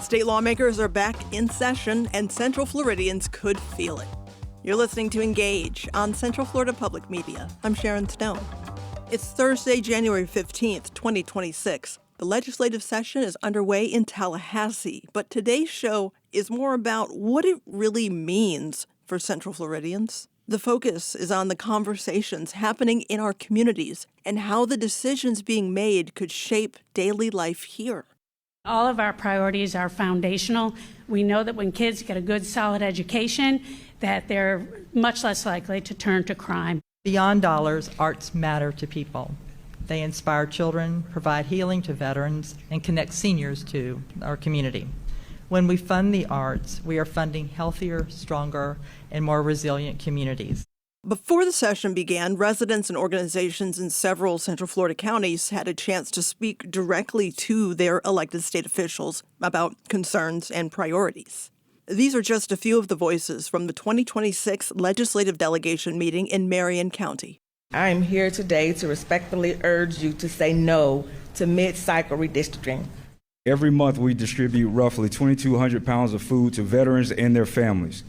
State lawmakers are back in session, and Central Floridians could feel it. You're listening to Engage on Central Florida Public Media. I'm Sharon Stone. It's Thursday, January 15th, 2026. The legislative session is underway in Tallahassee, but today's show is more about what it really means for Central Floridians. The focus is on the conversations happening in our communities and how the decisions being made could shape daily life here. All of our priorities are foundational. We know that when kids get a good, solid education, that they're much less likely to turn to crime. Beyond dollars, arts matter to people. They inspire children, provide healing to veterans, and connect seniors to our community. When we fund the arts, we are funding healthier, stronger, and more resilient communities. Before the session began, residents and organizations in several Central Florida counties had a chance to speak directly to their elected state officials about concerns and priorities. These are just a few of the voices from the 2026 legislative delegation meeting in Marion County. I am here today to respectfully urge you to say no to mid-cycle redistricting. Every month we distribute roughly 2,200 pounds of food to veterans and their families.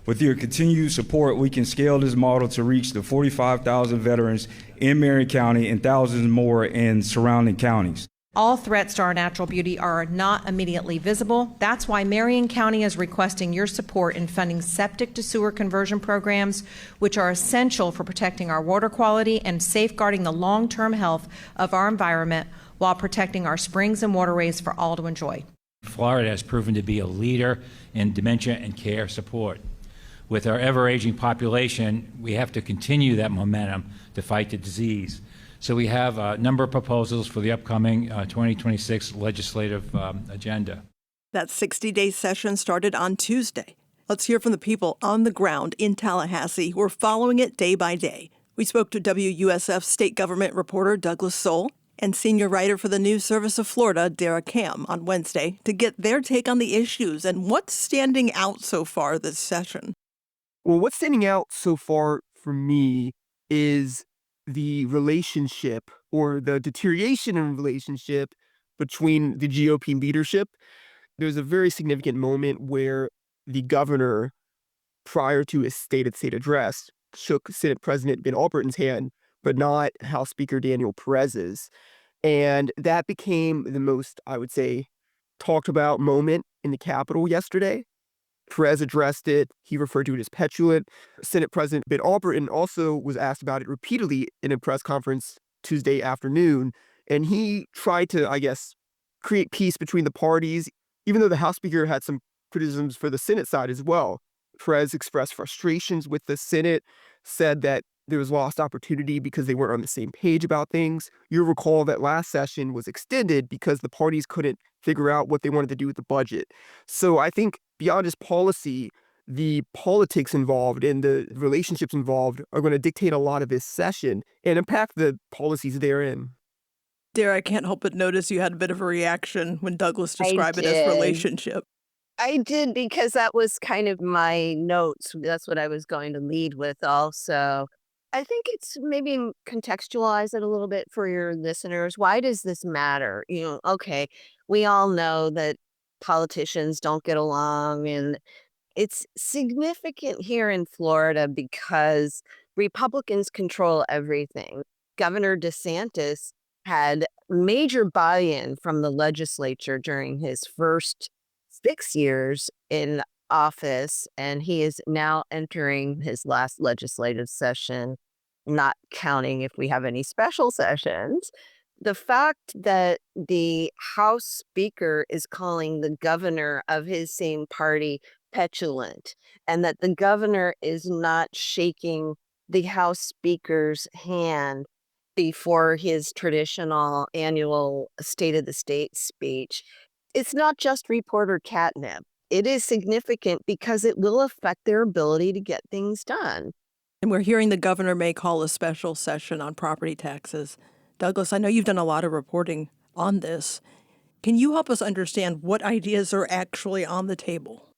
With your continued support, we can scale this model to reach the 45,000 veterans in Marion County and thousands more in surrounding counties. All threats to our natural beauty are not immediately visible. That's why Marion County is requesting your support in funding septic to sewer conversion programs, which are essential for protecting our water quality and safeguarding the long-term health of our environment while protecting our springs and waterways for all to enjoy. Florida has proven to be a leader in dementia and care support. With our ever-aging population, we have to continue that momentum to fight the disease. So we have a number of proposals for the upcoming 2026 legislative agenda. That 60-day session started on Tuesday. Let's hear from the people on the ground in Tallahassee who are following it day by day. We spoke to WUSF state government reporter Douglas Soul and senior writer for the News Service of Florida, Dara Kam, on Wednesday to get their take on the issues and what's standing out so far this session. Well, what's standing out so far for me is the relationship or the deterioration in relationship between the GOP leadership. There's a very significant moment where the governor, prior to his state address, shook Senate President Ben Alberton's hand, but not House Speaker Daniel Perez's. And that became the most, I would say, talked about moment in the Capitol yesterday. Perez addressed it. He referred to it as petulant. Senate President Ben Alberton also was asked about it repeatedly in a press conference Tuesday afternoon. And he tried to, I guess, create peace between the parties, even though the House Speaker had some criticisms for the Senate side as well. Perez expressed frustrations with the Senate, said that there was lost opportunity because they weren't on the same page about things. You'll recall that last session was extended because the parties couldn't figure out what they wanted to do with the budget. So I think beyond just policy, the politics involved and the relationships involved are going to dictate a lot of this session and impact the policies therein. Dara, I can't help but notice you had a bit of a reaction when Douglas described it as relationship. I did, because that was kind of my notes. That's what I was going to lead with also. I think it's maybe contextualize it a little bit for your listeners. Why does this matter? Okay, we all know that politicians don't get along, and it's significant here in Florida because Republicans control everything. Governor DeSantis had major buy-in from the legislature during his first 6 years in office, and he is now entering his last legislative session, not counting if we have any special sessions. The fact that the House Speaker is calling the governor of his same party petulant, and that the governor is not shaking the House Speaker's hand before his traditional annual State of the State speech, it's not just reporter catnip. It is significant because it will affect their ability to get things done. And we're hearing the governor may call a special session on property taxes. Douglas, I know you've done a lot of reporting on this. Can you help us understand what ideas are actually on the table?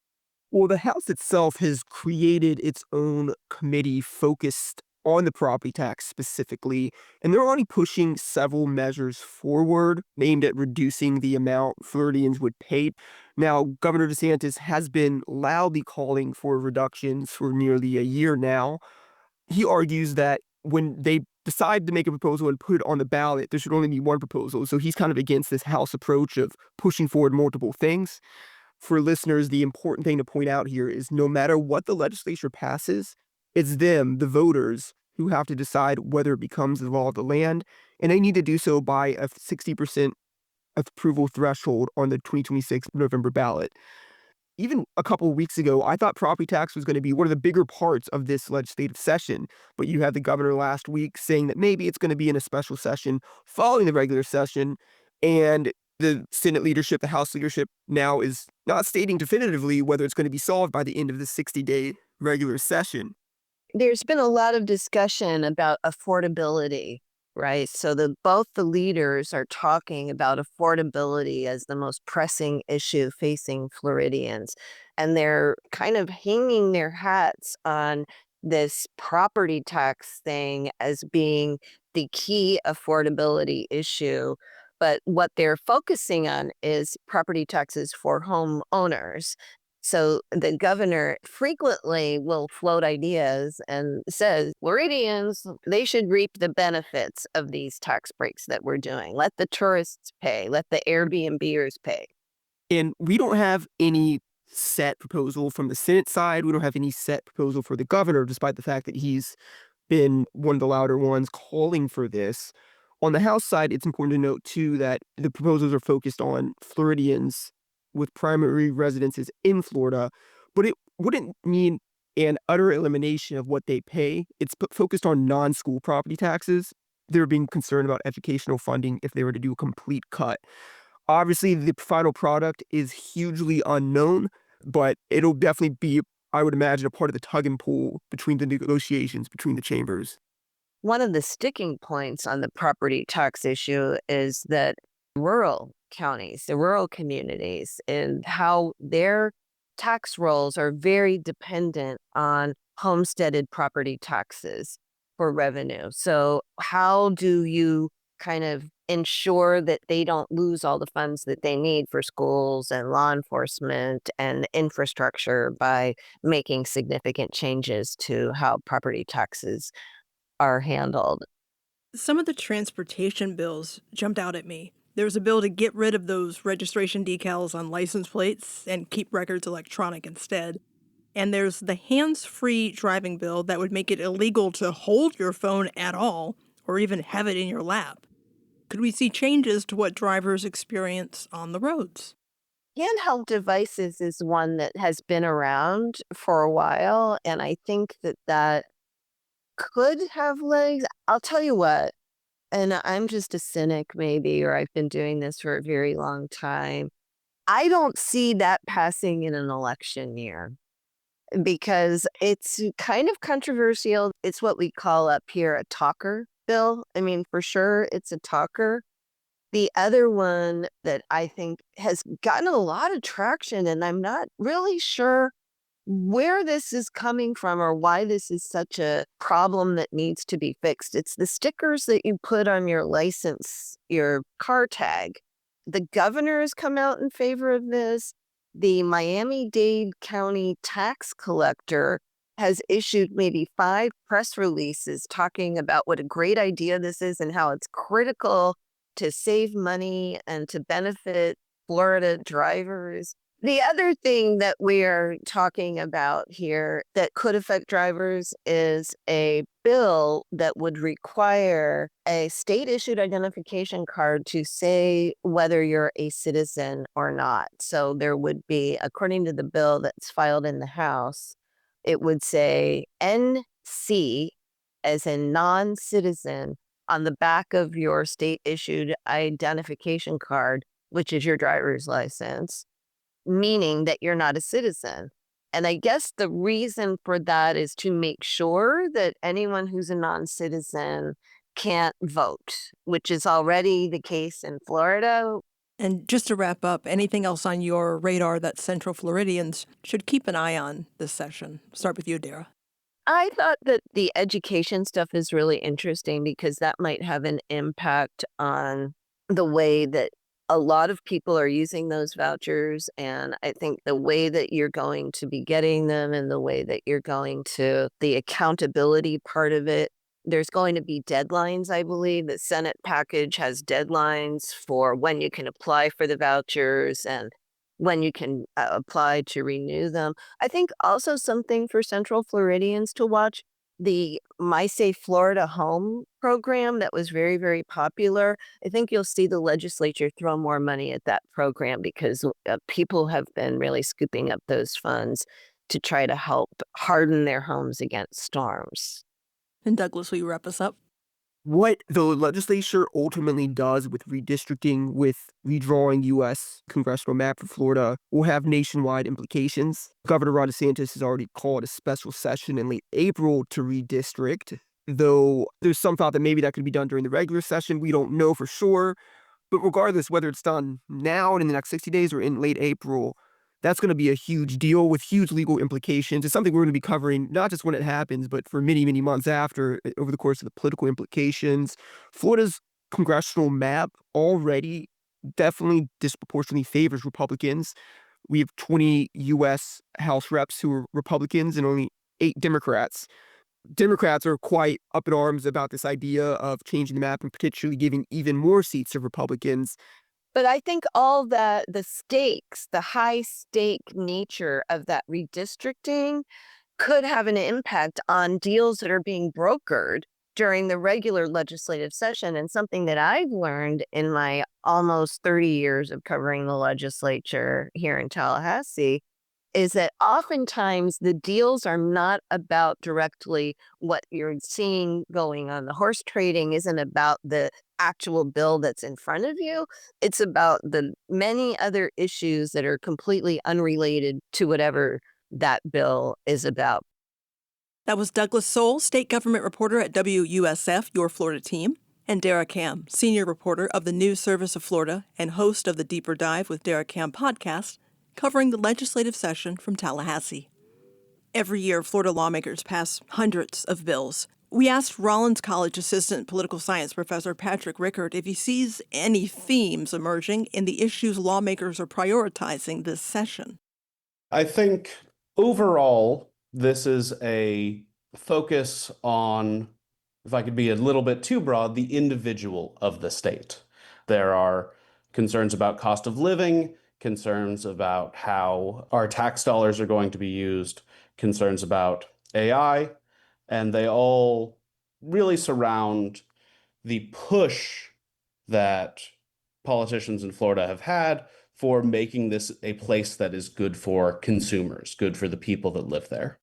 Well, the House itself has created its own committee focused on the property tax specifically, and they're already pushing several measures forward aimed at reducing the amount Floridians would pay. Now, Governor DeSantis has been loudly calling for reductions for nearly a year now. He argues that when they decide to make a proposal and put it on the ballot, there should only be one proposal. So he's kind of against this House approach of pushing forward multiple things. For listeners, the important thing to point out here is no matter what the legislature passes, it's them, the voters, who have to decide whether it becomes the law of the land, and they need to do so by a 60% approval threshold on the 2026 November ballot. Even a couple of weeks ago, I thought property tax was going to be one of the bigger parts of this legislative session, but you had the governor last week saying that maybe it's going to be in a special session following the regular session, and the Senate leadership, the House leadership now is not stating definitively whether it's going to be solved by the end of the 60-day regular session. There's been a lot of discussion about affordability, right? So both the leaders are talking about affordability as the most pressing issue facing Floridians. And they're kind of hanging their hats on this property tax thing as being the key affordability issue. But what they're focusing on is property taxes for homeowners. So the governor frequently will float ideas and says Floridians, they should reap the benefits of these tax breaks that we're doing. Let the tourists pay, let the Airbnbers pay. And we don't have any set proposal from the Senate side. We don't have any set proposal for the governor, despite the fact that he's been one of the louder ones calling for this. On the House side, it's important to note, too, that the proposals are focused on Floridians with primary residences in Florida, but it wouldn't mean an utter elimination of what they pay. It's focused on non-school property taxes. They're being concerned about educational funding if they were to do a complete cut. Obviously, the final product is hugely unknown, but it'll definitely be, I would imagine, a part of the tug and pull between the negotiations between the chambers. One of the sticking points on the property tax issue is that rural counties, the rural communities, and how their tax rolls are very dependent on homesteaded property taxes for revenue. So how do you kind of ensure that they don't lose all the funds that they need for schools and law enforcement and infrastructure by making significant changes to how property taxes are handled? Some of the transportation bills jumped out at me. There was a bill to get rid of those registration decals on license plates and keep records electronic instead. And there's the hands-free driving bill that would make it illegal to hold your phone at all or even have it in your lap. Could we see changes to what drivers experience on the roads? Handheld devices is one that has been around for a while, and I think that could have legs. I'll tell you what, and I'm just a cynic maybe, or I've been doing this for a very long time. I don't see that passing in an election year because it's kind of controversial. It's what we call up here a talker bill. I mean, for sure, it's a talker. The other one that I think has gotten a lot of traction, and I'm not really sure where this is coming from or why this is such a problem that needs to be fixed. It's the stickers that you put on your license, your car tag. The governor has come out in favor of this. The Miami-Dade County tax collector has issued maybe 5 press releases talking about what a great idea this is and how it's critical to save money and to benefit Florida drivers. The other thing that we are talking about here that could affect drivers is a bill that would require a state-issued identification card to say whether you're a citizen or not. So there would be, according to the bill that's filed in the House, it would say NC as in non-citizen on the back of your state-issued identification card, which is your driver's license, meaning that you're not a citizen. And I guess the reason for that is to make sure that anyone who's a non-citizen can't vote, which is already the case in Florida. And just to wrap up, anything else on your radar that Central Floridians should keep an eye on this session? Start with you, Dara. I thought that the education stuff is really interesting because that might have an impact on the way that a lot of people are using those vouchers. And I think the way that you're going to be getting them and the way that you're going to, the accountability part of it, there's going to be deadlines, I believe. The Senate package has deadlines for when you can apply for the vouchers and when you can apply to renew them. I think also something for Central Floridians to watch, the My Safe Florida Home program that was very, very popular. I think you'll see the legislature throw more money at that program because people have been really scooping up those funds to try to help harden their homes against storms. And Douglas, will you wrap us up? What the legislature ultimately does with redistricting, with redrawing U.S. congressional map for Florida, will have nationwide implications. Governor Ron DeSantis has already called a special session in late April to redistrict, though there's some thought that maybe that could be done during the regular session. We don't know for sure. But regardless, whether it's done now and in the next 60 days or in late April, that's going to be a huge deal with huge legal implications. It's something we're going to be covering not just when it happens, but for many, many months after, over the course of the political implications. Florida's congressional map already definitely disproportionately favors Republicans. We have 20 U.S. House reps who are Republicans and only 8 Democrats. Democrats are quite up in arms about this idea of changing the map and potentially giving even more seats to Republicans. But I think all the stakes, the high stake nature of that redistricting could have an impact on deals that are being brokered during the regular legislative session. And something that I've learned in my almost 30 years of covering the legislature here in Tallahassee is that oftentimes the deals are not about directly what you're seeing going on. The horse trading isn't about the actual bill that's in front of you. It's about the many other issues that are completely unrelated to whatever that bill is about. That was Douglas Soul, state government reporter at WUSF, your Florida team, and Dara Kam, senior reporter of the News Service of Florida and host of the Deeper Dive with Dara Kam podcast, covering the legislative session from Tallahassee. Every year, Florida lawmakers pass hundreds of bills. We asked Rollins College assistant political science professor Patrick Rickard if he sees any themes emerging in the issues lawmakers are prioritizing this session. I think overall, this is a focus on, if I could be a little bit too broad, the individual of the state. There are concerns about cost of living, concerns about how our tax dollars are going to be used, concerns about AI, and they all really surround the push that politicians in Florida have had for making this a place that is good for consumers, good for the people that live there.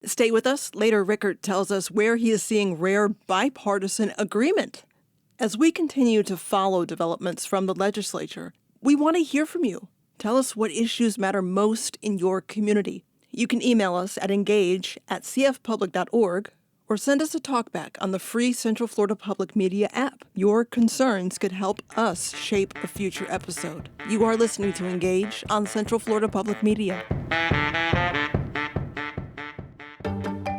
Stay with us. Later, Rickard tells us where he is seeing rare bipartisan agreement. As we continue to follow developments from the legislature, we want to hear from you. Tell us what issues matter most in your community. You can email us at engage@cfpublic.org or send us a talkback on the free Central Florida Public Media app. Your concerns could help us shape a future episode. You are listening to Engage on Central Florida Public Media.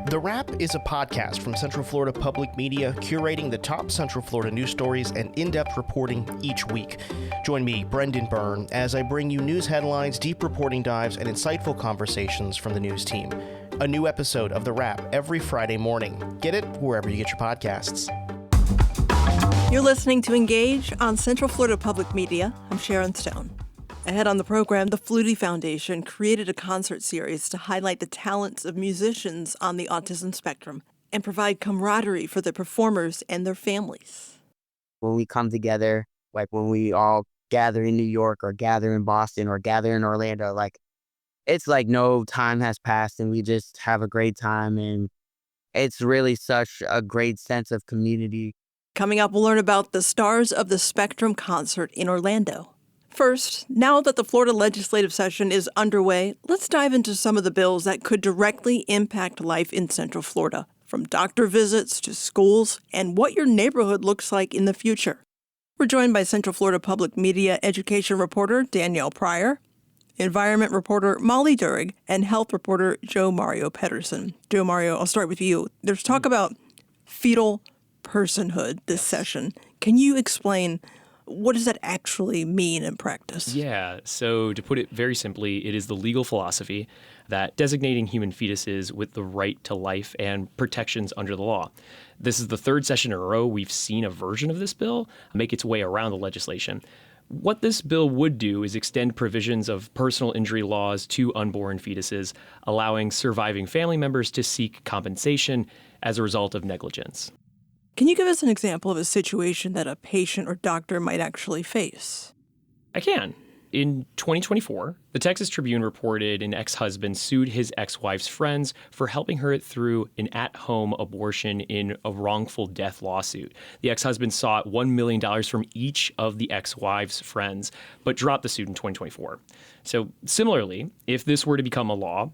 The Wrap is a podcast from Central Florida Public Media, curating the top Central Florida news stories and in-depth reporting each week. Join me, Brendan Byrne, as I bring you news headlines, deep reporting dives, and insightful conversations from the news team. A new episode of The Wrap every Friday morning. Get it wherever you get your podcasts. You're listening to Engage on Central Florida Public Media. I'm Sharon Stone. Ahead on the program, the Flutie Foundation created a concert series to highlight the talents of musicians on the autism spectrum and provide camaraderie for the performers and their families. When we come together, like when we all gather in New York or gather in Boston or gather in Orlando, it's like no time has passed and we just have a great time, and it's really such a great sense of community. Coming up, we'll learn about the Stars of the Spectrum concert in Orlando. First, now that the Florida legislative session is underway, let's dive into some of the bills that could directly impact life in Central Florida, from doctor visits to schools and what your neighborhood looks like in the future. We're joined by Central Florida Public Media education reporter Danielle Pryor. environment reporter Molly Durig, and health reporter Joe Mario Pedersen. Joe Mario, I'll start with you. There's talk about fetal personhood this session. Can you explain what does that actually mean in practice? Yeah, so to put it very simply, it is the legal philosophy that designating human fetuses with the right to life and protections under the law. This is the third session in a row we've seen a version of this bill make its way around the legislation. What this bill would do is extend provisions of personal injury laws to unborn fetuses, allowing surviving family members to seek compensation as a result of negligence. Can you give us an example of a situation that a patient or doctor might actually face? I can. In 2024, the Texas Tribune reported an ex-husband sued his ex-wife's friends for helping her through an at-home abortion in a wrongful death lawsuit. The ex-husband sought $1 million from each of the ex-wife's friends, but dropped the suit in 2024. So similarly, if this were to become a law,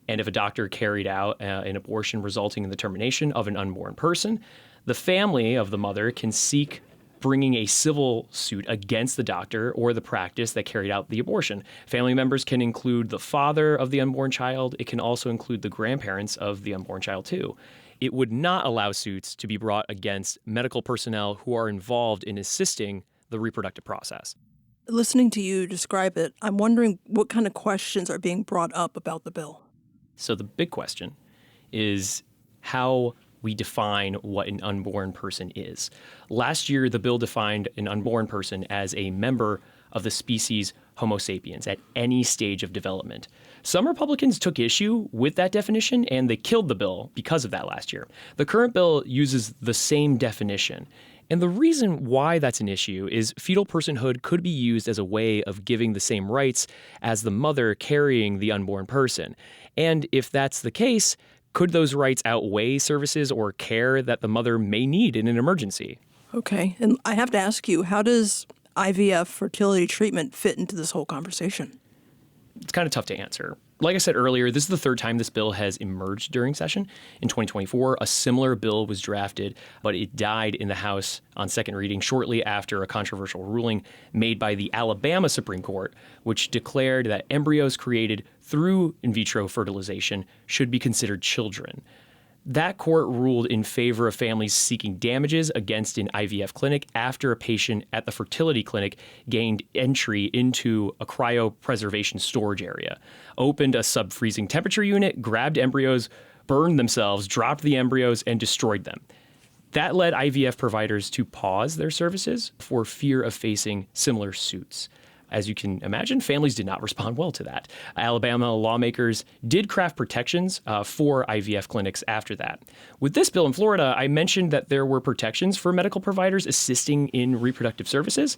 and if a doctor carried out an abortion resulting in the termination of an unborn person, the family of the mother can seek bringing a civil suit against the doctor or the practice that carried out the abortion. Family members can include the father of the unborn child. It can also include the grandparents of the unborn child, too. It would not allow suits to be brought against medical personnel who are involved in assisting the reproductive process. Listening to you describe it, I'm wondering what kind of questions are being brought up about the bill. So the big question is how we define what an unborn person is. Last year, the bill defined an unborn person as a member of the species Homo sapiens at any stage of development. Some Republicans took issue with that definition, and they killed the bill because of that last year. The current bill uses the same definition. And the reason why that's an issue is fetal personhood could be used as a way of giving the same rights as the mother carrying the unborn person. And if that's the case, could those rights outweigh services or care that the mother may need in an emergency? Okay. And I have to ask you, how does IVF fertility treatment fit into this whole conversation? It's kind of tough to answer. Like I said earlier, this is the third time this bill has emerged during session. In 2024, a similar bill was drafted, but it died in the House on second reading shortly after a controversial ruling made by the Alabama Supreme Court, which declared that embryos created through in vitro fertilization should be considered children. That court ruled in favor of families seeking damages against an IVF clinic after a patient at the fertility clinic gained entry into a cryopreservation storage area, opened a sub-freezing temperature unit, grabbed embryos, burned themselves, dropped the embryos, and destroyed them. That led IVF providers to pause their services for fear of facing similar suits. As you can imagine, families did not respond well to that. Alabama lawmakers did craft protections for IVF clinics after that. With this bill in Florida, I mentioned that there were protections for medical providers assisting in reproductive services.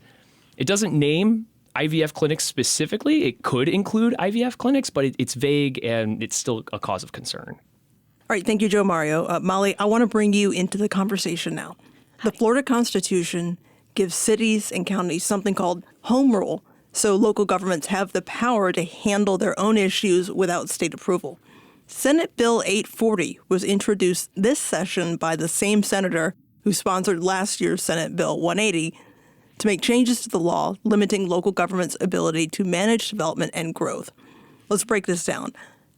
It doesn't name IVF clinics specifically. It could include IVF clinics, but it's vague and it's still a cause of concern. All right. Thank you, Joe Mario. Molly, I want to bring you into the conversation now. The Florida Constitution gives cities and counties something called home rule, so local governments have the power to handle their own issues without state approval. Senate Bill 840 was introduced this session by the same senator who sponsored last year's Senate Bill 180 to make changes to the law limiting local government's ability to manage development and growth. Let's break this down.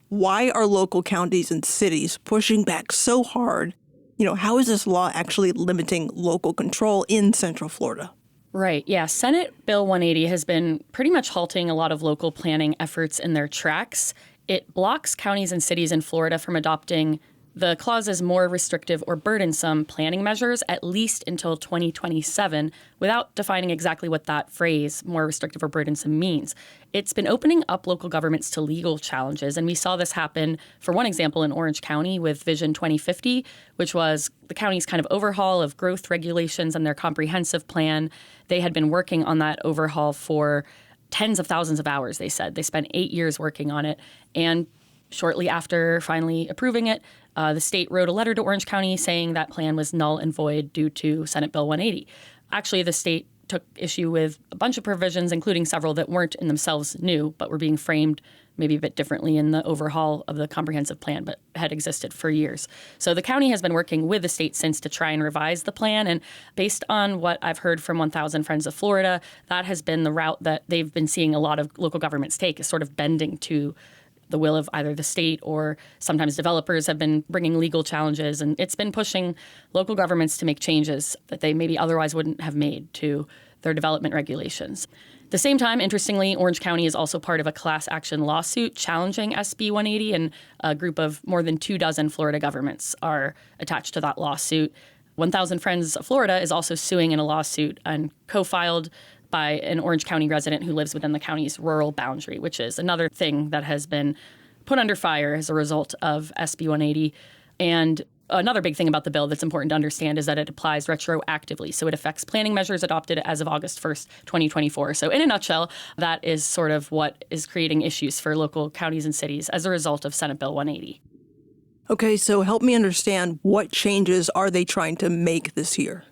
Why are local counties and cities pushing back so hard? How is this law actually limiting local control in Central Florida? Right. Yeah. Senate Bill 180 has been pretty much halting a lot of local planning efforts in their tracks. It blocks counties and cities in Florida from adopting the clause's more restrictive or burdensome planning measures, at least until 2027, without defining exactly what that phrase, more restrictive or burdensome, means. It's been opening up local governments to legal challenges, and we saw this happen, for one example, in Orange County with Vision 2050, which was the county's kind of overhaul of growth regulations and their comprehensive plan. They had been working on that overhaul for tens of thousands of hours, they said. They spent 8 years working on it, and shortly after finally approving it, the state wrote a letter to Orange County saying that plan was null and void due to Senate Bill 180. Actually, the state took issue with a bunch of provisions, including several that weren't in themselves new, but were being framed maybe a bit differently in the overhaul of the comprehensive plan, but had existed for years. So the county has been working with the state since to try and revise the plan. And based on what I've heard from 1,000 Friends of Florida, that has been the route that they've been seeing a lot of local governments take, is sort of bending to the will of either the state, or sometimes developers have been bringing legal challenges. And it's been pushing local governments to make changes that they maybe otherwise wouldn't have made to their development regulations. At the same time, interestingly, Orange County is also part of a class action lawsuit challenging SB 180, and a group of more than 24 Florida governments are attached to that lawsuit. 1,000 Friends of Florida is also suing in a lawsuit and co-filed by an Orange County resident who lives within the county's rural boundary, which is another thing that has been put under fire as a result of SB 180. And another big thing about the bill that's important to understand is that it applies retroactively. So it affects planning measures adopted as of August 1st, 2024. So in a nutshell, that is sort of what is creating issues for local counties and cities as a result of Senate Bill 180. Okay, so help me understand, what changes are they trying to make this year?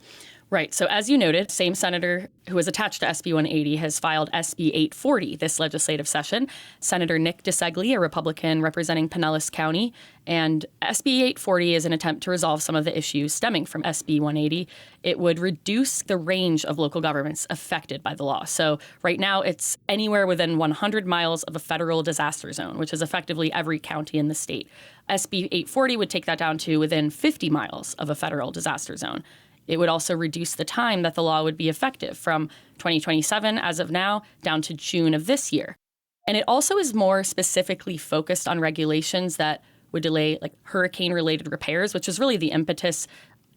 Right. So as you noted, same senator who was attached to SB 180 has filed SB 840 this legislative session. Senator Nick DeSegli, a Republican representing Pinellas County. And SB 840 is an attempt to resolve some of the issues stemming from SB 180. It would reduce the range of local governments affected by the law. So right now it's anywhere within 100 miles of a federal disaster zone, which is effectively every county in the state. SB 840 would take that down to within 50 miles of a federal disaster zone. It would also reduce the time that the law would be effective from 2027 as of now down to June of this year. And it also is more specifically focused on regulations that would delay like hurricane-related repairs, which is really the impetus.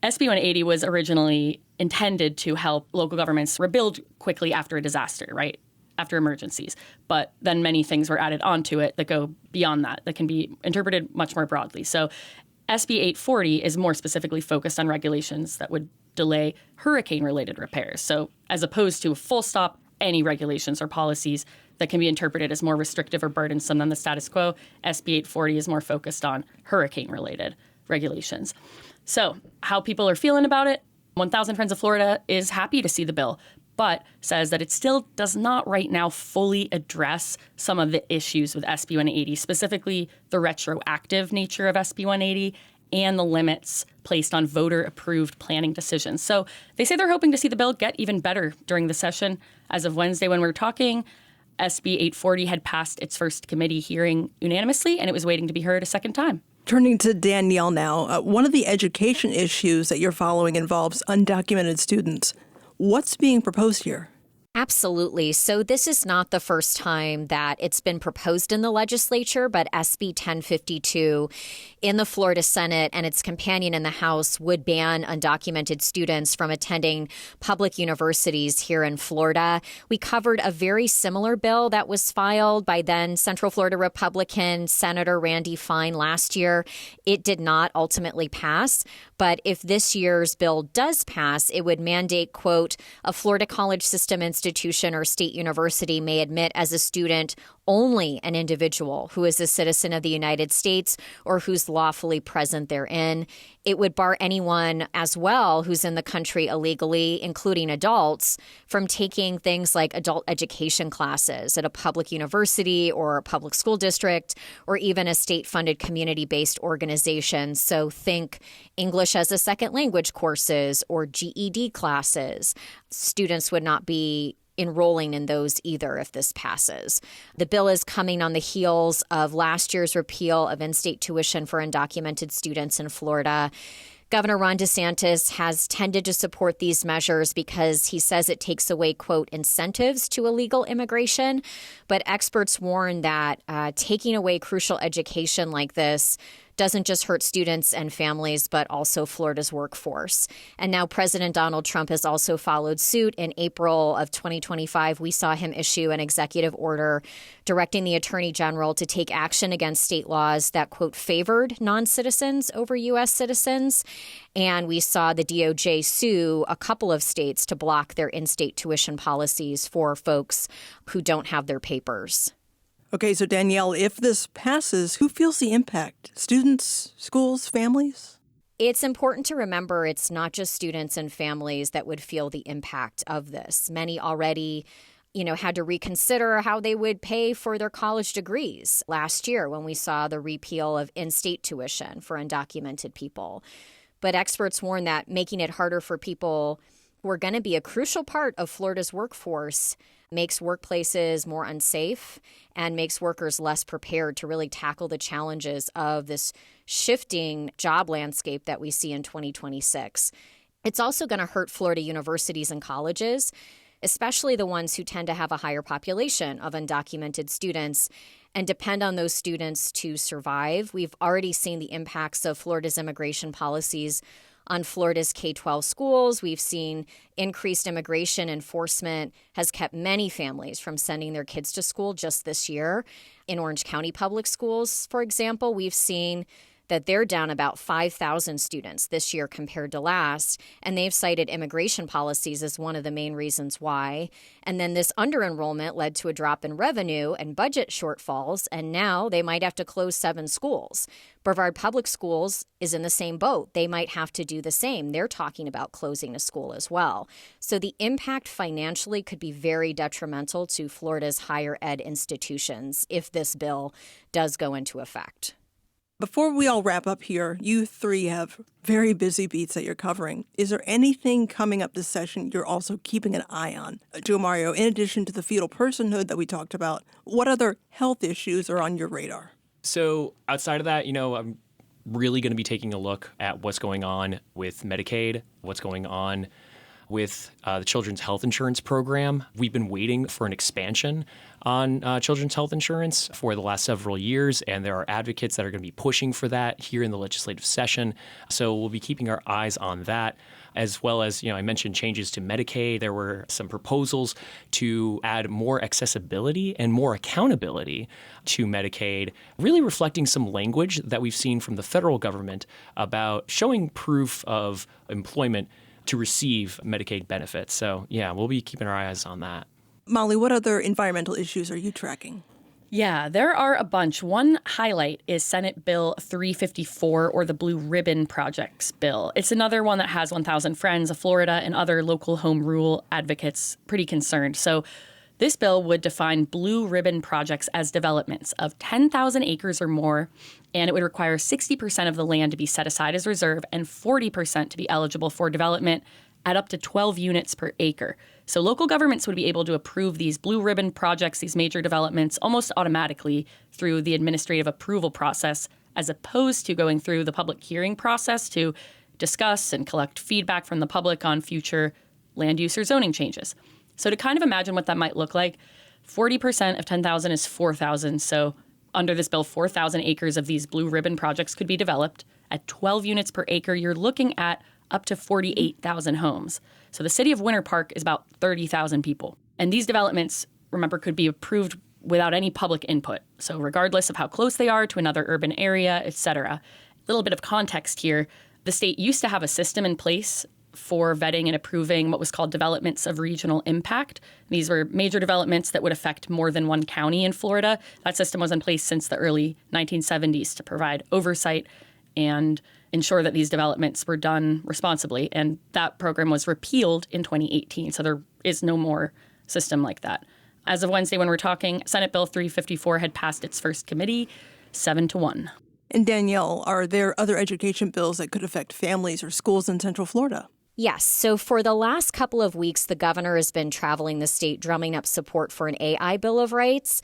SB 180 was originally intended to help local governments rebuild quickly after a disaster, right? After emergencies. But then many things were added onto it that go beyond that can be interpreted much more broadly. So SB 840 is more specifically focused on regulations that would delay hurricane-related repairs. So as opposed to a full stop, any regulations or policies that can be interpreted as more restrictive or burdensome than the status quo, SB 840 is more focused on hurricane-related regulations. So how people are feeling about it, 1,000 Friends of Florida is happy to see the bill, but says that it still does not right now fully address some of the issues with SB 180, specifically the retroactive nature of SB 180 and the limits placed on voter-approved planning decisions. So they say they're hoping to see the bill get even better during the session. As of Wednesday when we're talking, SB 840 had passed its first committee hearing unanimously, and it was waiting to be heard a second time. Turning to Danielle now, one of the education issues that you're following involves undocumented students. What's being proposed here? Absolutely. So this is not the first time that it's been proposed in the legislature, but SB 1052 in the Florida Senate and its companion in the House would ban undocumented students from attending public universities here in Florida. We covered a very similar bill that was filed by then Central Florida Republican Senator Randy Fine last year. It did not ultimately pass, but if this year's bill does pass, it would mandate, quote, a Florida college system institution or state university may admit as a student only an individual who is a citizen of the United States or who's lawfully present therein. It would bar anyone as well who's in the country illegally, including adults, from taking things like adult education classes at a public university or a public school district or even a state-funded community-based organization. So think English as a second language courses or GED classes. Students would not be enrolling in those either if this passes. The bill is coming on the heels of last year's repeal of in-state tuition for undocumented students in Florida. Governor Ron DeSantis has tended to support these measures because he says it takes away, quote, incentives to illegal immigration. But experts warn that taking away crucial education like this doesn't just hurt students and families, but also Florida's workforce. And now President Donald Trump has also followed suit. In April of 2025, we saw him issue an executive order directing the Attorney General to take action against state laws that, quote, favored non-citizens over U.S. citizens. And we saw the DOJ sue a couple of states to block their in-state tuition policies for folks who don't have their papers. Okay, so Danielle, if this passes, who feels the impact? Students, schools, families? It's important to remember it's not just students and families that would feel the impact of this. Many already, had to reconsider how they would pay for their college degrees last year when we saw the repeal of in-state tuition for undocumented people. But experts warn that making it harder for people who are going to be a crucial part of Florida's workforce makes workplaces more unsafe and makes workers less prepared to really tackle the challenges of this shifting job landscape that we see in 2026. It's also going to hurt Florida universities and colleges, especially the ones who tend to have a higher population of undocumented students and depend on those students to survive. We've already seen the impacts of Florida's immigration policies on Florida's K-12 schools. We've seen increased immigration enforcement has kept many families from sending their kids to school just this year. In Orange County Public Schools, for example, we've seen that they're down about 5,000 students this year compared to last, and they've cited immigration policies as one of the main reasons why. And then this under-enrollment led to a drop in revenue and budget shortfalls, and now they might have to close 7 schools. Brevard Public Schools is in the same boat. They might have to do the same. They're talking about closing a school as well. So the impact financially could be very detrimental to Florida's higher ed institutions if this bill does go into effect. Before we all wrap up here, you three have very busy beats that you're covering. Is there anything coming up this session you're also keeping an eye on? Joe Mario, in addition to the fetal personhood that we talked about, what other health issues are on your radar? So outside of that, I'm really going to be taking a look at what's going on with Medicaid, what's going on with the Children's Health Insurance Program. We've been waiting for an expansion on children's health insurance for the last several years, and there are advocates that are going to be pushing for that here in the legislative session. So we'll be keeping our eyes on that, as well as, I mentioned changes to Medicaid. There were some proposals to add more accessibility and more accountability to Medicaid, really reflecting some language that we've seen from the federal government about showing proof of employment to receive Medicaid benefits. So, we'll be keeping our eyes on that. Molly, what other environmental issues are you tracking? Yeah, there are a bunch. One highlight is Senate Bill 354, or the Blue Ribbon Projects bill. It's another one that has 1,000 Friends of Florida and other local home rule advocates pretty concerned. So this bill would define blue ribbon projects as developments of 10,000 acres or more, and it would require 60% of the land to be set aside as reserve and 40% to be eligible for development at up to 12 units per acre. So local governments would be able to approve these blue ribbon projects, these major developments, almost automatically through the administrative approval process, as opposed to going through the public hearing process to discuss and collect feedback from the public on future land use or zoning changes. So to kind of imagine what that might look like, 40% of 10,000 is 4,000. So under this bill, 4,000 acres of these blue ribbon projects could be developed. At 12 units per acre, you're looking at up to 48,000 homes. So the city of Winter Park is about 30,000 people. And these developments, remember, could be approved without any public input. So regardless of how close they are to another urban area, et cetera. A little bit of context here. The state used to have a system in place for vetting and approving what was called developments of regional impact. These were major developments that would affect more than one county in Florida. That system was in place since the early 1970s to provide oversight and ensure that these developments were done responsibly. And that program was repealed in 2018. So there is no more system like that. As of Wednesday, when we're talking, Senate Bill 354 had passed its first committee 7-1. And Danielle, are there other education bills that could affect families or schools in Central Florida? Yes. So for the last couple of weeks, the governor has been traveling the state drumming up support for an AI Bill of Rights.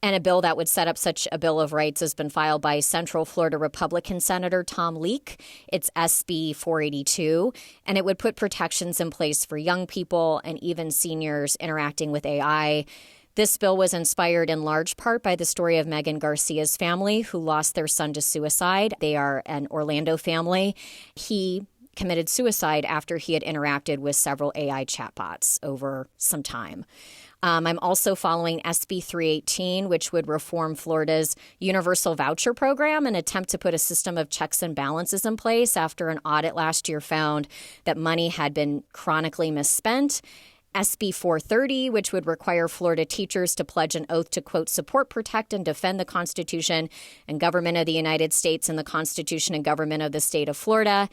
And a bill that would set up such a Bill of Rights has been filed by Central Florida Republican Senator Tom Leek. It's SB 482, and it would put protections in place for young people and even seniors interacting with AI. This bill was inspired in large part by the story of Megan Garcia's family, who lost their son to suicide. They are an Orlando family. He committed suicide after he had interacted with several AI chatbots over some time. I'm also following SB 318, which would reform Florida's universal voucher program and attempt to put a system of checks and balances in place after an audit last year found that money had been chronically misspent. SB 430, which would require Florida teachers to pledge an oath to, quote, support, protect, and defend the Constitution and government of the United States and the Constitution and government of the state of Florida.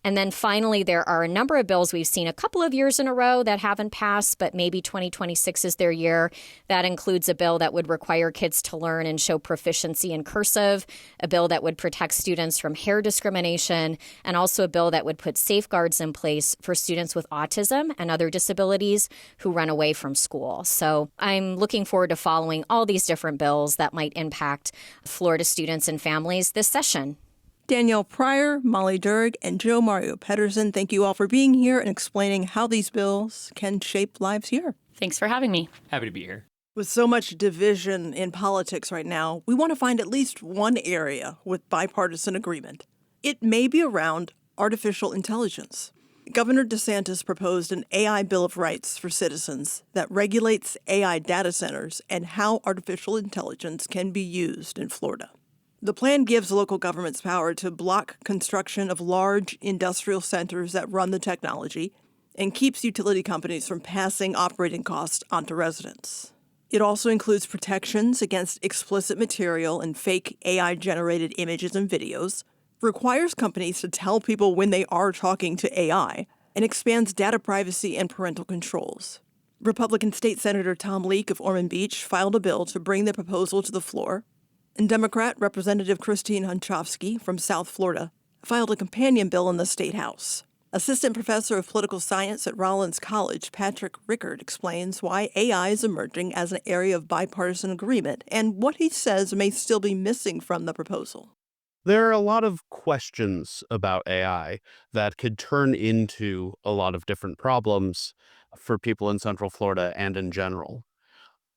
And then finally, there are a number of bills we've seen a couple of years in a row that haven't passed, but maybe 2026 is their year. That includes a bill that would require kids to learn and show proficiency in cursive, a bill that would protect students from hair discrimination, and also a bill that would put safeguards in place for students with autism and other disabilities who run away from school. So I'm looking forward to following all these different bills that might impact Florida students and families this session. Danielle Pryor, Molly Durg, and Joe Mario Pedersen, thank you all for being here and explaining how these bills can shape lives here. Thanks for having me. Happy to be here. With so much division in politics right now, we want to find at least one area with bipartisan agreement. It may be around artificial intelligence. Governor DeSantis proposed an AI Bill of Rights for citizens that regulates AI data centers and how artificial intelligence can be used in Florida. The plan gives local governments power to block construction of large industrial centers that run the technology and keeps utility companies from passing operating costs onto residents. It also includes protections against explicit material and fake AI-generated images and videos, requires companies to tell people when they are talking to AI, and expands data privacy and parental controls. Republican State Senator Tom Leek of Ormond Beach filed a bill to bring the proposal to the floor, and Democrat Representative Christine Hunchovsky from South Florida filed a companion bill in the State House. Assistant Professor of Political Science at Rollins College, Patrick Rickard, explains why AI is emerging as an area of bipartisan agreement and what he says may still be missing from the proposal. There are a lot of questions about AI that could turn into a lot of different problems for people in Central Florida and in general.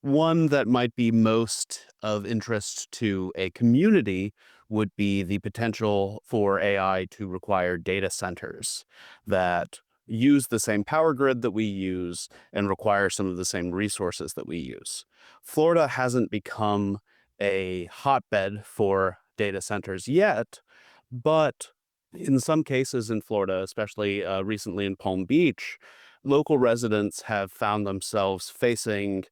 One that might be most of interest to a community would be the potential for AI to require data centers that use the same power grid that we use and require some of the same resources that we use. Florida hasn't become a hotbed for data centers yet, but in some cases in Florida, especially recently in Palm Beach, local residents have found themselves facing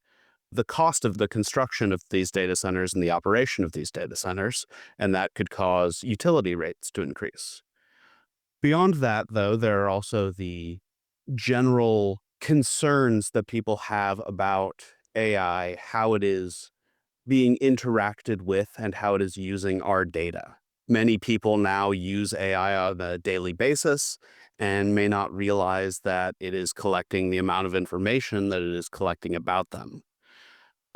the cost of the construction of these data centers and the operation of these data centers, and that could cause utility rates to increase. Beyond that, though, there are also the general concerns that people have about AI, how it is being interacted with, and how it is using our data. Many people now use AI on a daily basis and may not realize that it is collecting the amount of information that it is collecting about them.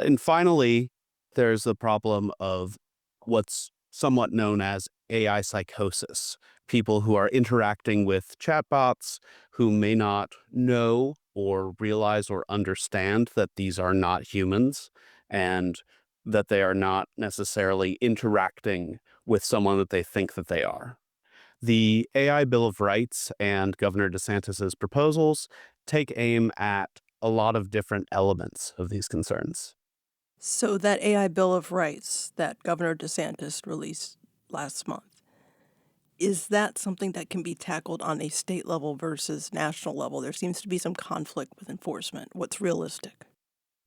And finally, there's the problem of what's somewhat known as AI psychosis. People who are interacting with chatbots who may not know or realize or understand that these are not humans and that they are not necessarily interacting with someone that they think that they are. The AI Bill of Rights and Governor DeSantis's proposals take aim at a lot of different elements of these concerns. So that AI Bill of Rights that Governor DeSantis released last month, is that something that can be tackled on a state level versus national level? There seems to be some conflict with enforcement. What's realistic?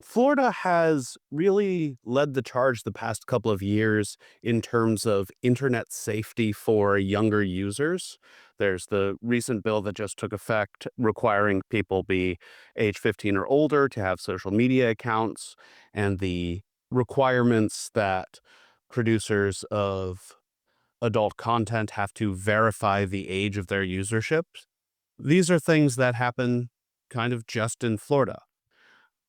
Florida has really led the charge the past couple of years in terms of internet safety for younger users. There's the recent bill that just took effect requiring people be age 15 or older to have social media accounts, and the requirements that producers of adult content have to verify the age of their usership. These are things that happen kind of just in Florida.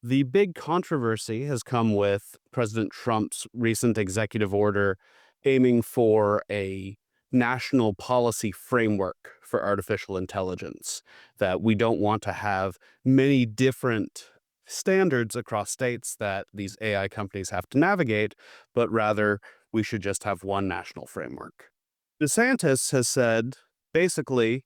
The big controversy has come with President Trump's recent executive order aiming for a national policy framework for artificial intelligence, that we don't want to have many different standards across states that these AI companies have to navigate, but rather we should just have one national framework. DeSantis has said, basically,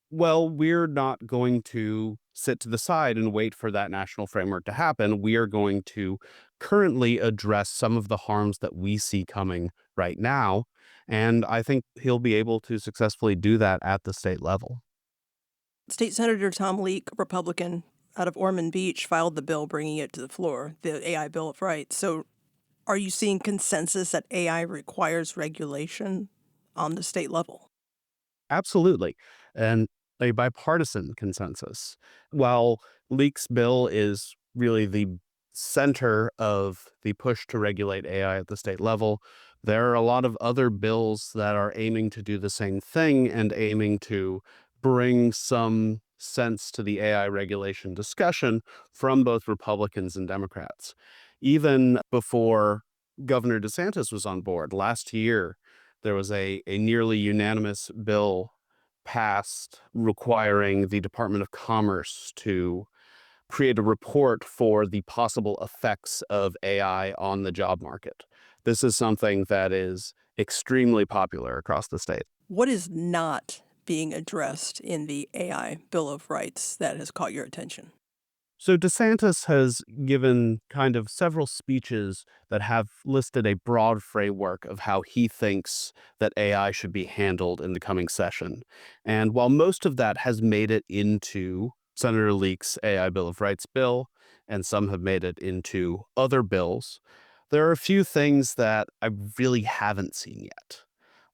well, we're not going to sit to the side and wait for that national framework to happen. We are going to currently address some of the harms that we see coming right now. And I think he'll be able to successfully do that at the state level. State Senator Tom Leek, Republican, out of Ormond Beach filed the bill bringing it to the floor, the AI Bill of Rights. So are you seeing consensus that AI requires regulation on the state level? Absolutely. And a bipartisan consensus. While Leak's bill is really the center of the push to regulate AI at the state level, there are a lot of other bills that are aiming to do the same thing and aiming to bring some sense to the AI regulation discussion from both Republicans and Democrats. Even before Governor DeSantis was on board last year, there was a nearly unanimous bill passed requiring the Department of Commerce to create a report for the possible effects of AI on the job market. This is something that is extremely popular across the state. What is not being addressed in the AI Bill of Rights that has caught your attention? So DeSantis has given kind of several speeches that have listed a broad framework of how he thinks that AI should be handled in the coming session. And while most of that has made it into Senator Leak's AI Bill of Rights bill, and some have made it into other bills, there are a few things that I really haven't seen yet.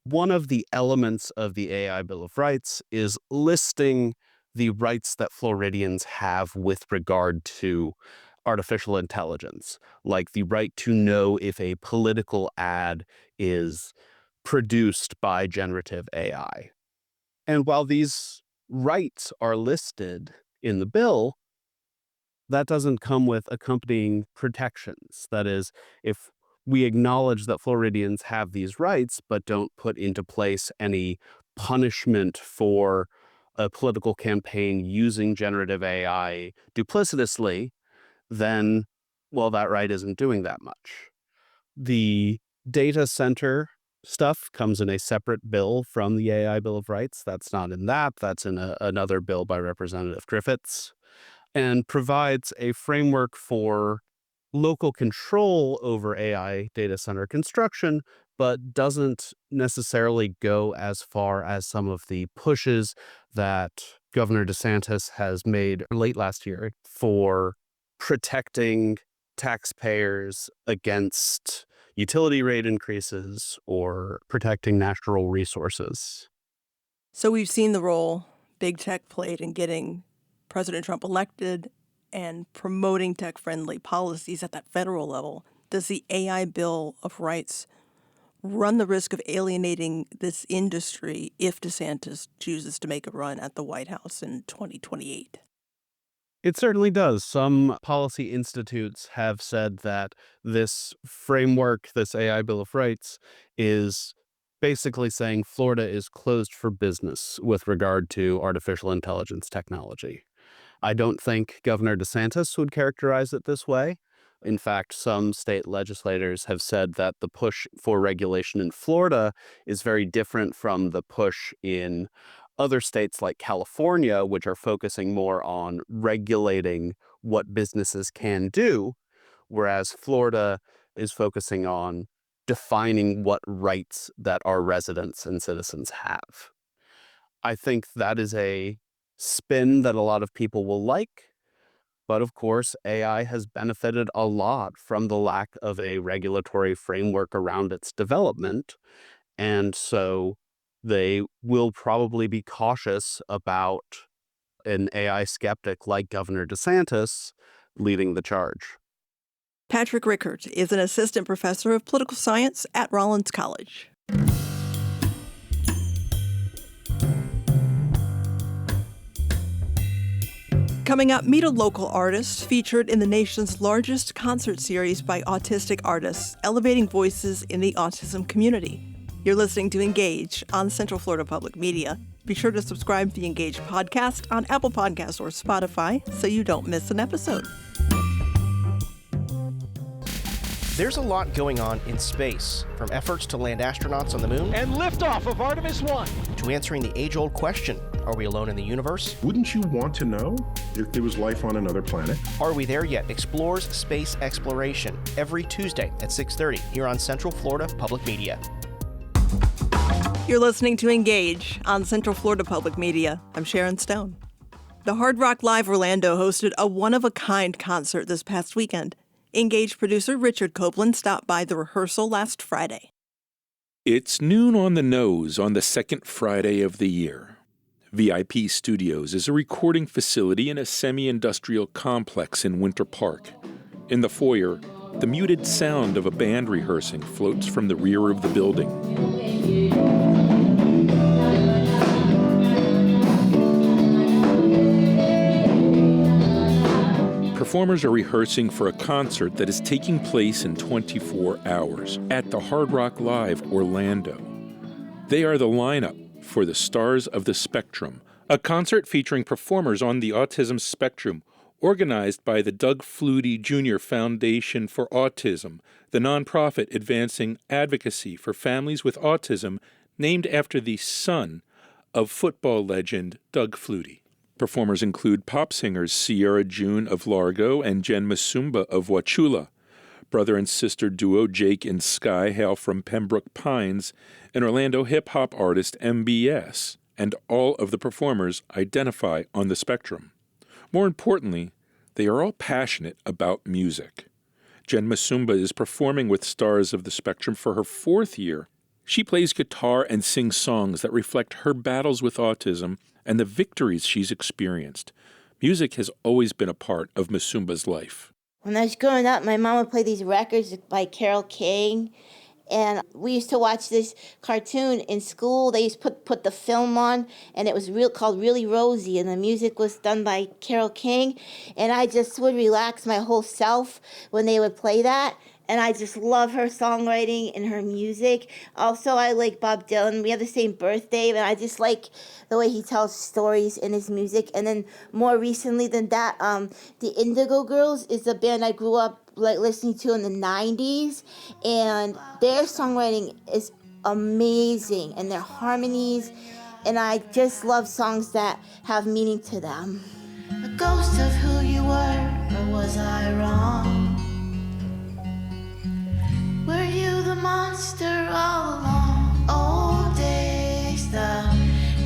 One of the elements of the AI Bill of Rights is listing the rights that Floridians have with regard to artificial intelligence, like the right to know if a political ad is produced by generative AI. And while these rights are listed in the bill, that doesn't come with accompanying protections. That is, if we acknowledge that Floridians have these rights, but don't put into place any punishment for a political campaign using generative AI duplicitously, then, well, that right isn't doing that much. The data center stuff comes in a separate bill from the AI Bill of Rights. That's not in that. That's in another bill by Representative Griffiths, and provides a framework for local control over AI data center construction, but doesn't necessarily go as far as some of the pushes that Governor DeSantis has made late last year for protecting taxpayers against utility rate increases or protecting natural resources. So we've seen the role big tech played in getting President Trump elected and promoting tech-friendly policies at that federal level. Does the AI Bill of Rights run the risk of alienating this industry if DeSantis chooses to make a run at the White House in 2028? It certainly does. Some policy institutes have said that this framework, this AI Bill of Rights, is basically saying Florida is closed for business with regard to artificial intelligence technology. I don't think Governor DeSantis would characterize it this way. In fact, some state legislators have said that the push for regulation in Florida is very different from the push in other states like California, which are focusing more on regulating what businesses can do, whereas Florida is focusing on defining what rights that our residents and citizens have. I think that is a spin that a lot of people will like. But of course, AI has benefited a lot from the lack of a regulatory framework around its development. And so they will probably be cautious about an AI skeptic like Governor DeSantis leading the charge. Patrick Rickert is an assistant professor of political science at Rollins College. Coming up, meet a local artist featured in the nation's largest concert series by autistic artists, elevating voices in the autism community. You're listening to Engage on Central Florida Public Media. Be sure to subscribe to the Engage podcast on Apple Podcasts or Spotify so you don't miss an episode. There's a lot going on in space, from efforts to land astronauts on the moon and liftoff of Artemis 1 to answering the age-old question, are we alone in the universe? Wouldn't you want to know if there was life on another planet? Are We There Yet? Explores space exploration every Tuesday at 6:30 here on Central Florida Public Media. You're listening to Engage on Central Florida Public Media. I'm Sharon Stone. The Hard Rock Live Orlando hosted a one-of-a-kind concert this past weekend. Engaged producer Richard Copeland stopped by the rehearsal last Friday. It's noon on the nose on the second Friday of the year. VIP Studios is a recording facility in a semi-industrial complex in Winter Park. In the foyer, the muted sound of a band rehearsing floats from the rear of the building. Performers are rehearsing for a concert that is taking place in 24 hours at the Hard Rock Live Orlando. They are the lineup for the Stars of the Spectrum, a concert featuring performers on the autism spectrum, organized by the Doug Flutie Jr. Foundation for Autism, the nonprofit advancing advocacy for families with autism, named after the son of football legend Doug Flutie. Performers include pop singers Sierra June of Largo and Jen Masumba of Wauchula. Brother and sister duo Jake and Sky hail from Pembroke Pines, and Orlando hip-hop artist MBS, and all of the performers identify on the spectrum. More importantly, they are all passionate about music. Jen Masumba is performing with Stars of the Spectrum for her 4th year. She plays guitar and sings songs that reflect her battles with autism and the victories she's experienced. Music has always been a part of Masumba's life. When I was growing up, my mom would play these records by Carole King, and we used to watch this cartoon in school. They used to put the film on, and it was called Really Rosie, and the music was done by Carole King, and I just would relax my whole self when they would play that. And I just love her songwriting and her music. Also, I like Bob Dylan. We have the same birthday, and I just like the way he tells stories in his music. And then more recently than that, the Indigo Girls is a band I grew up listening to in the 90s. And their songwriting is amazing, and their harmonies. And I just love songs that have meaning to them. A ghost of who you were, or was I wrong? Were you the monster all along? Old days, the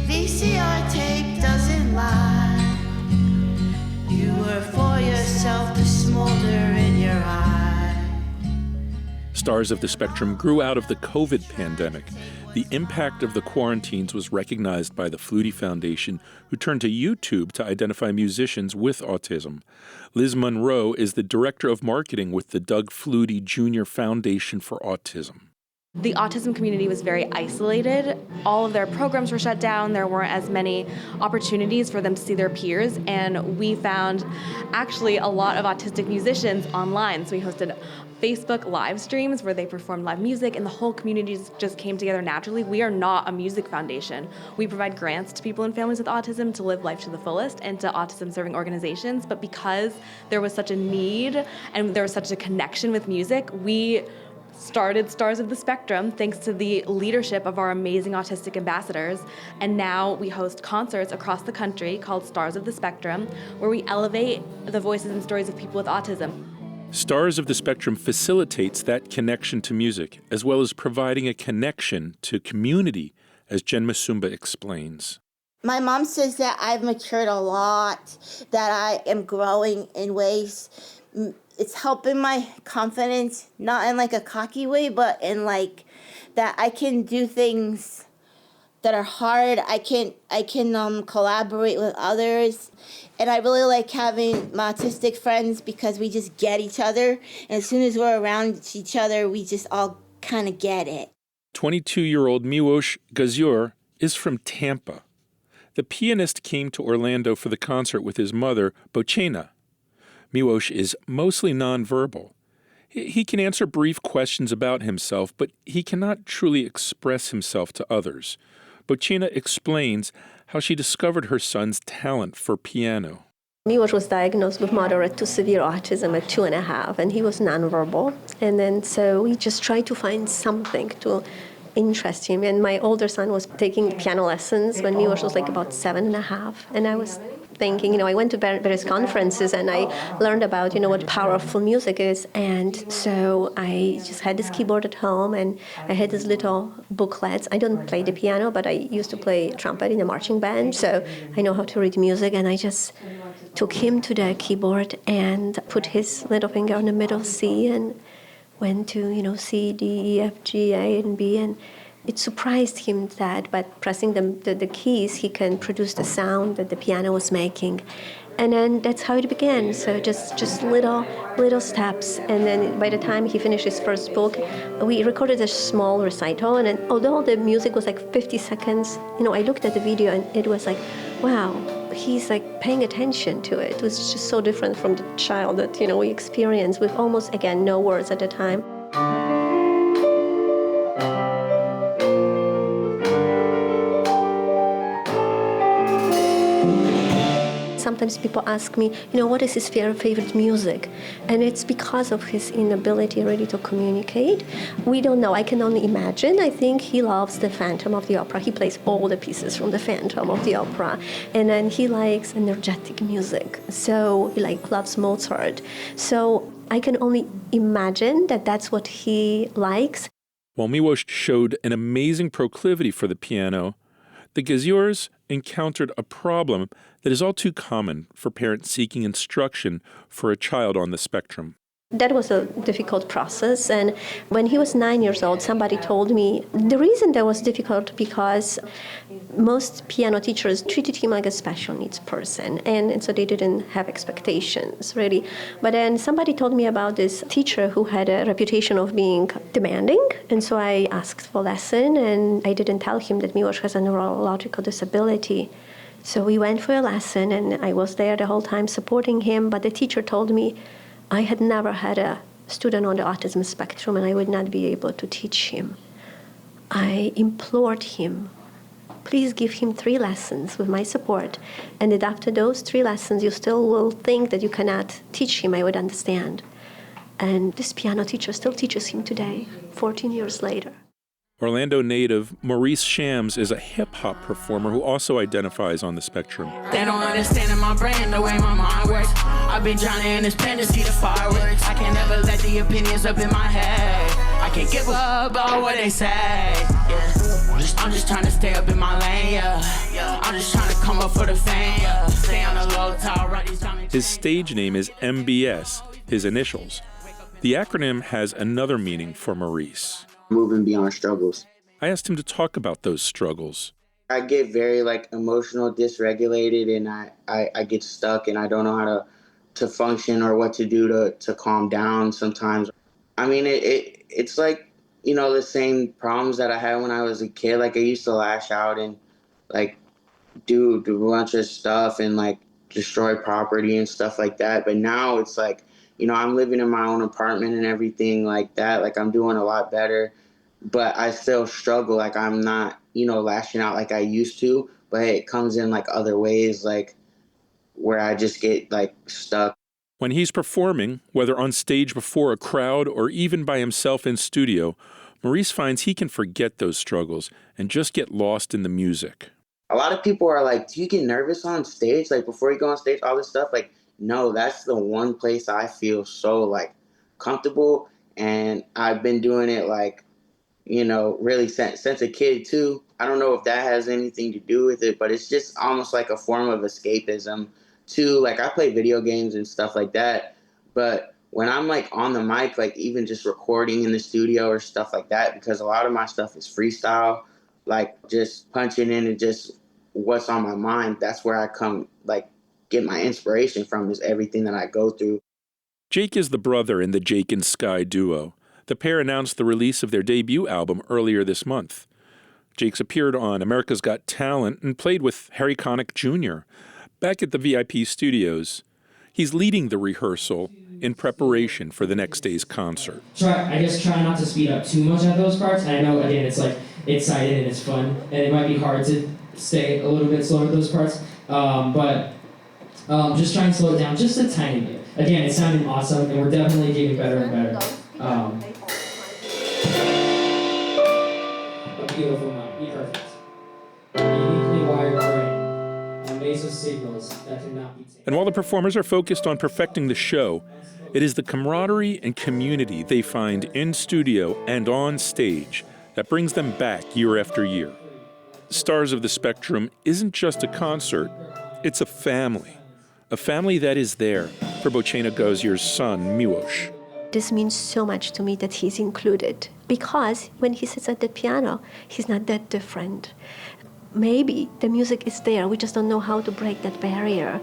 VCR tape doesn't lie. You were for yourself, the smolder in your eye. Stars of the Spectrum grew out of the COVID pandemic. The impact of the quarantines was recognized by the Flutie Foundation, who turned to YouTube to identify musicians with autism. Liz Monroe is the Director of Marketing with the Doug Flutie Jr. Foundation for Autism. The autism community was very isolated. All of their programs were shut down. There weren't as many opportunities for them to see their peers, and we found actually a lot of autistic musicians online. So we hosted Facebook live streams where they performed live music, and the whole community just came together naturally. We are not a music foundation. We provide grants to people and families with autism to live life to the fullest and to autism-serving organizations, but because there was such a need and there was such a connection with music, we started Stars of the Spectrum thanks to the leadership of our amazing autistic ambassadors, and now we host concerts across the country called Stars of the Spectrum, where we elevate the voices and stories of people with autism. Stars of the Spectrum facilitates that connection to music, as well as providing a connection to community, as Jen Masumba explains. My mom says that I've matured a lot, that I am growing in ways. It's helping my confidence, not in like a cocky way, but in like that I can do things that are hard. I can collaborate with others. And I really like having my autistic friends because we just get each other. And as soon as we're around each other, we just all kind of get it. 22-year-old Miłosz Gazur is from Tampa. The pianist came to Orlando for the concert with his mother, Bochena. Miłosz is mostly nonverbal. He can answer brief questions about himself, but he cannot truly express himself to others. Bochena explains how she discovered her son's talent for piano. Miłosz was diagnosed with moderate to severe autism at 2.5, and he was nonverbal. And then so we just tried to find something to interest him. And my older son was taking piano lessons when Miłosz was like about 7.5, and I was thinking, I went to various conferences and I learned about, what powerful music is. And so I just had this keyboard at home and I had these little booklets. I don't play the piano, but I used to play trumpet in a marching band, so I know how to read music. And I just took him to the keyboard and put his little finger on the middle C and went to, C, D, E, F, G, A, and B. And it surprised him that by pressing the keys, he can produce the sound that the piano was making. And then that's how it began. So just little steps. And then by the time he finished his first book, we recorded a small recital. And then, although the music was like 50 seconds, I looked at the video and it was like, wow, he's like paying attention to it. It was just so different from the child that, we experienced with almost, again, no words at the time. Sometimes people ask me, what is his favorite music? And it's because of his inability really to communicate. We don't know. I can only imagine. I think he loves the Phantom of the Opera. He plays all the pieces from the Phantom of the Opera. And then he likes energetic music. So he loves Mozart. So I can only imagine that that's what he likes. While Miłosz showed an amazing proclivity for the piano, the Geziors encountered a problem that is all too common for parents seeking instruction for a child on the spectrum. That was a difficult process, and when he was 9 years old, somebody told me the reason that was difficult because most piano teachers treated him like a special needs person, and so they didn't have expectations, really. But then somebody told me about this teacher who had a reputation of being demanding, and so I asked for a lesson, and I didn't tell him that Miłosz has a neurological disability. So we went for a lesson, and I was there the whole time supporting him, but the teacher told me I had never had a student on the autism spectrum and I would not be able to teach him. I implored him, please give him 3 lessons with my support, and that after those 3 lessons you still will think that you cannot teach him, I would understand. And this piano teacher still teaches him today, 14 years later. Orlando native Maurice Shams is a hip-hop performer who also identifies on the spectrum. They don't understand in my brain the way my mind works. I've been drowning in this pen to see the fireworks. I can never let the opinions up in my head. I can't give up about what they say. Yeah. I'm just trying to stay up in my lane, yeah. I'm just trying to come up for the fame, yeah. Stay on the low tower, right these diamonds. His stage name is MBS, his initials. The acronym has another meaning for Maurice. Moving beyond struggles. I asked him to talk about those struggles. I get very emotional, dysregulated, and I get stuck and I don't know how to function or what to do to calm down sometimes. I mean, it's the same problems that I had when I was a kid. I used to lash out and do a bunch of stuff and destroy property and stuff like that. But now it's I'm living in my own apartment and everything like that. I'm doing a lot better, but I still struggle. I'm not, lashing out like I used to, but it comes in other ways, where I just get stuck. When he's performing, whether on stage before a crowd or even by himself in studio, Maurice finds he can forget those struggles and just get lost in the music. A lot of people are do you get nervous on stage? Before you go on stage, all this stuff? No, that's the one place I feel so comfortable, and I've been doing it really since a kid too. I don't know if that has anything to do with it, but it's just almost like a form of escapism too. I play video games and stuff like that, but when I'm on the mic, even just recording in the studio or stuff like that, because a lot of my stuff is freestyle, just punching in and just what's on my mind. That's where I come get my inspiration from, is everything that I go through. Jake is the brother in the Jake and Sky duo. The pair announced the release of their debut album earlier this month. Jake's appeared on America's Got Talent and played with Harry Connick Jr. Back at the VIP studios, he's leading the rehearsal in preparation for the next day's concert. Try not to speed up too much at those parts. And I know, again, it's exciting and it's fun, and it might be hard to stay a little bit slower at those parts, but just try and slow it down just a tiny bit. Again, it's sounding awesome, and we're definitely getting better and better. A beautiful night, be perfect. Uniquely wired brain, case of signals that cannot be taken. And while the performers are focused on perfecting the show, it is the camaraderie and community they find in studio and on stage that brings them back year after year. Stars of the Spectrum isn't just a concert, it's a family that is there for Bocena Gozier's son, Miłosz. This means so much to me that he's included, because when he sits at the piano, he's not that different. Maybe the music is there, we just don't know how to break that barrier.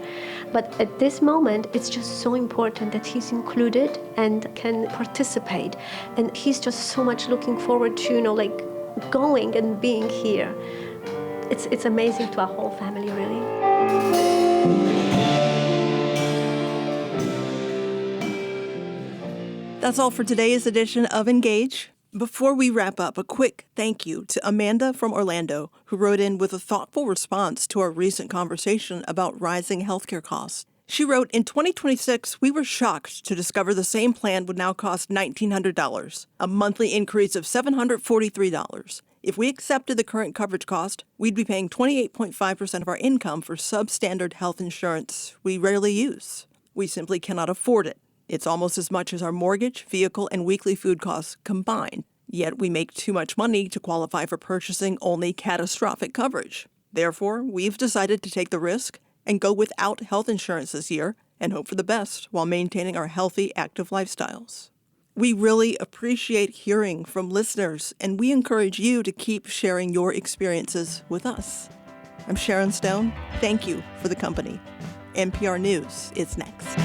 But at this moment, it's just so important that he's included and can participate. And he's just so much looking forward to, going and being here. It's amazing to our whole family, really. That's all for today's edition of Engage. Before we wrap up, a quick thank you to Amanda from Orlando, who wrote in with a thoughtful response to our recent conversation about rising healthcare costs. She wrote, in 2026, we were shocked to discover the same plan would now cost $1,900, a monthly increase of $743. If we accepted the current coverage cost, we'd be paying 28.5% of our income for substandard health insurance we rarely use. We simply cannot afford it. It's almost as much as our mortgage, vehicle, and weekly food costs combined. Yet we make too much money to qualify for purchasing only catastrophic coverage. Therefore, we've decided to take the risk and go without health insurance this year and hope for the best while maintaining our healthy, active lifestyles. We really appreciate hearing from listeners, and we encourage you to keep sharing your experiences with us. I'm Sharon Stone. Thank you for the company. NPR News is next.